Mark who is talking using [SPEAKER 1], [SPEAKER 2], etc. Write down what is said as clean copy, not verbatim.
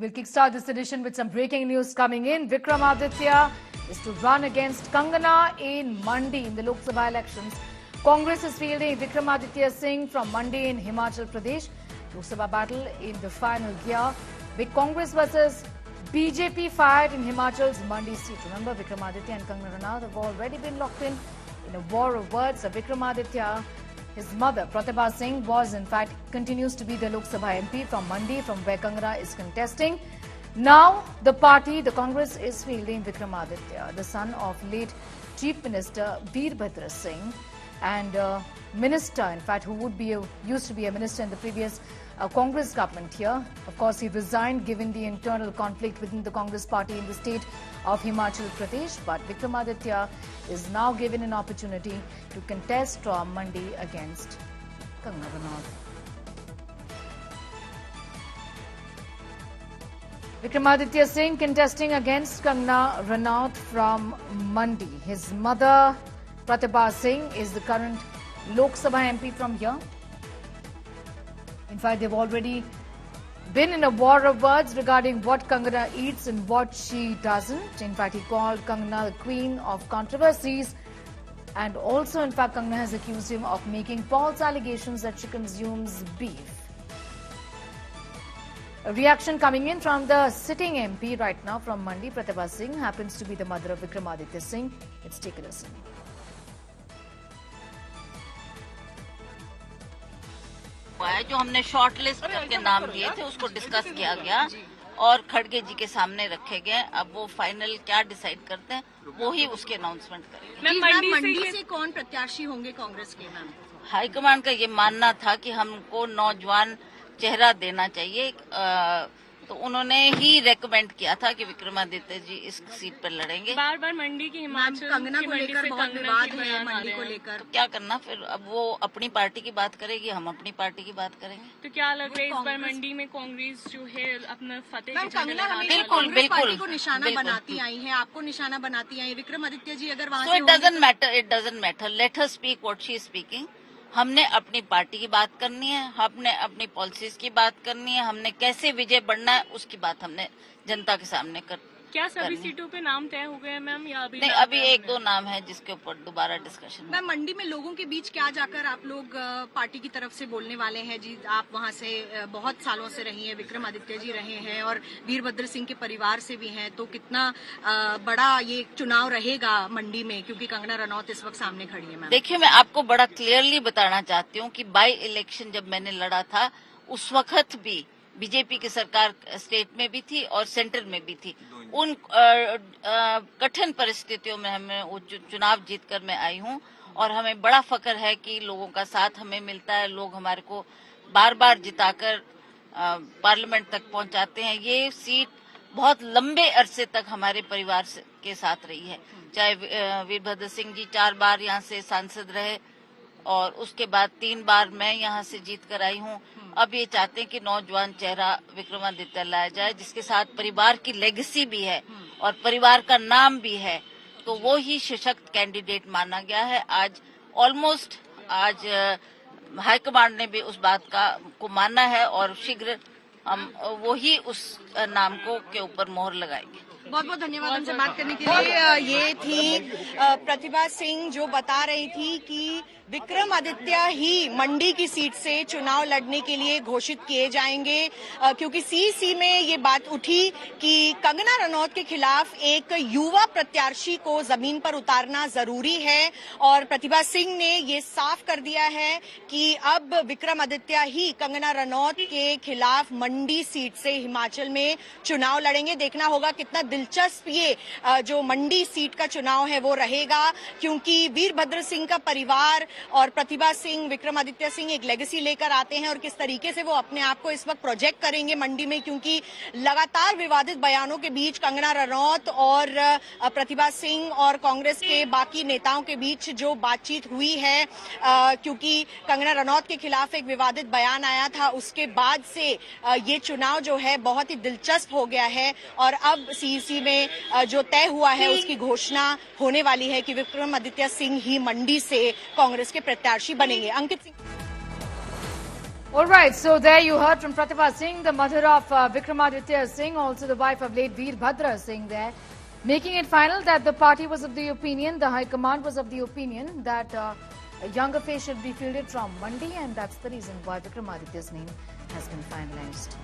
[SPEAKER 1] We'll kickstart this edition with some breaking news coming in. Vikramaditya is to run against Kangana in Mandi in the Lok Sabha elections. Congress is fielding Vikramaditya Singh from Mandi in Himachal Pradesh. Lok Sabha battle in the final gear. Big Congress versus BJP fight in Himachal's Mandi seat. Remember, Vikramaditya and Kangana Ranaut have already been locked in a war of words. Vikramaditya, his mother, Pratibha Singh, continues to be the Lok Sabha MP from Mandi, from where Kangana is contesting. Now, the Congress is fielding Vikramaditya, the son of late Chief Minister Veerbhadra Singh, and minister, in fact, who used to be a minister in the previous Congress government here. Of course, he resigned given the internal conflict within the Congress party in the state of Himachal Pradesh. But Vikramaditya is now given an opportunity to contest from Mandi against Kangana Ranaut. Vikramaditya Singh contesting against Kangana Ranaut from Mandi. His mother, Pratibha Singh, is the current Lok Sabha MP from here. In fact, they've already been in a war of words regarding what Kangana eats and what she doesn't. In fact, he called Kangana the queen of controversies. And also, in fact, Kangana has accused him of making false allegations that she consumes beef. A reaction coming in from the sitting MP right now from Mandi, Pratibha Singh, happens to be the mother of Vikramaditya Singh. Let's take a listen.
[SPEAKER 2] जो हमने short list करके नाम दिए थे उसको discuss किया गया और खड़गे जी के सामने रखे गए। अब वो फाइनल क्या डिसाइड करते हैं वो ही उसके अनाउंसमेंट करेंगे।
[SPEAKER 3] मैम, मंडी से कौन प्रत्याशी होंगे कांग्रेस के? मैम,
[SPEAKER 2] हाईकमान का ये मानना था कि हमको नौजवान चेहरा देना चाहिए, तो उन्होंने ही रेकमेंड किया था कि विक्रमादित्य जी इस सीट पर लड़ेंगे।
[SPEAKER 3] बार बार मंडी की हिमाचल कंगना को लेकर बहुत विवाद है, मंडी को लेकर
[SPEAKER 2] तो क्या करना फिर? अब वो अपनी पार्टी की बात करेगी, हम अपनी पार्टी की बात करेंगे।
[SPEAKER 3] तो क्या लग रहा है इस बार मंडी में कांग्रेस जो है अपना फतेह
[SPEAKER 2] बिल्कुल बिल्कुल
[SPEAKER 3] को निशाना बनाती आई है, आपको निशाना बनाती आई विक्रमादित्य जी अगर वहाँ
[SPEAKER 2] से it doesn't matter, let her speak what she is speaking. हमने अपनी पार्टी की बात करनी है, हमने अपनी पॉलिसीज की बात करनी है, हमने कैसे विजय बढ़ना है उसकी बात हमने जनता के सामने
[SPEAKER 3] क्या सभी सीटों पे नाम तय हो गए मैम, या अभी
[SPEAKER 2] नहीं? अभी एक दो नाम है जिसके ऊपर दोबारा डिस्कशन।
[SPEAKER 3] मैम, मंडी में लोगों के बीच क्या जाकर आप लोग पार्टी की तरफ से बोलने वाले हैं जी? आप वहां से बहुत सालों से रही हैं, विक्रमादित्य जी रहे हैं और वीरभद्र सिंह के परिवार से भी हैं, तो कितना बड़ा ये चुनाव रहेगा मंडी में, क्योंकि कंगना रनौत इस वक्त सामने खड़ी है। मैम
[SPEAKER 2] देखिए, मैं आपको बड़ा क्लियरली बताना चाहती हूँ कि बाई इलेक्शन जब मैंने लड़ा था उस वक्त भी बीजेपी की सरकार स्टेट में भी थी और सेंटर में भी थी। उन कठिन परिस्थितियों में हमें वो चुनाव जीतकर मैं आई हूँ और हमें बड़ा फक्र है कि लोगों का साथ हमें मिलता है। लोग हमारे को बार बार जिताकर पार्लियामेंट तक पहुंचाते हैं। ये सीट बहुत लंबे अरसे तक हमारे परिवार के साथ रही है। चाहे वीरभद्र सिंह जी 4 बार यहाँ से सांसद रहे और उसके बाद 3 बार मैं यहाँ से जीत कर आई हूँ। अब ये चाहते हैं कि नौजवान चेहरा विक्रमादित्य लाया जाए, जिसके साथ परिवार की लेगेसी भी है और परिवार का नाम भी है, तो वो ही सशक्त कैंडिडेट माना गया है। आज हाईकमांड ने भी उस बात को माना है और शीघ्र हम वो ही उस नाम के ऊपर मोहर लगाएंगे।
[SPEAKER 3] बहुत बहुत धन्यवाद हमसे बात करने के लिए। ये थी प्रतिभा सिंह जो बता रही थी कि विक्रमादित्य ही मंडी की सीट से चुनाव लड़ने के लिए घोषित किए जाएंगे, क्योंकि सीईसी में ये बात उठी कि कंगना रनौत के खिलाफ एक युवा प्रत्याशी को जमीन पर उतारना जरूरी है और प्रतिभा सिंह ने ये साफ कर दिया है कि अब विक्रमादित्य ही कंगना रनौत के खिलाफ मंडी सीट से हिमाचल में चुनाव लड़ेंगे। देखना होगा कितना दिलचस्प ये जो मंडी सीट का चुनाव है वो रहेगा, क्योंकि वीरभद्र सिंह का परिवार और प्रतिभा सिंह, विक्रमादित्य सिंह एक लेगेसी लेकर आते हैं और किस तरीके से वो अपने आप को इस वक्त प्रोजेक्ट करेंगे मंडी में, क्योंकि लगातार विवादित बयानों के बीच कंगना रनौत और प्रतिभा सिंह और कांग्रेस के बाकी नेताओं के बीच जो बातचीत हुई है, क्योंकि कंगना रनौत के खिलाफ एक विवादित बयान आया था, उसके बाद से ये चुनाव जो है बहुत ही दिलचस्प हो गया है और अब सीईसी में जो तय हुआ है उसकी घोषणा होने वाली है कि विक्रमादित्य सिंह ही मंडी से कांग्रेस के प्रत्याशी बनेंगे। Ankit Singh.
[SPEAKER 1] All right, so there you heard from Pratibha Singh, the mother of Vikramaditya Singh, also the wife of late Veerbhadra Singh there, making it final that the party was of the opinion, the High Command was of the opinion that a younger face should be fielded from Mandi, and that's the reason why Vikramaditya's name has been finalized.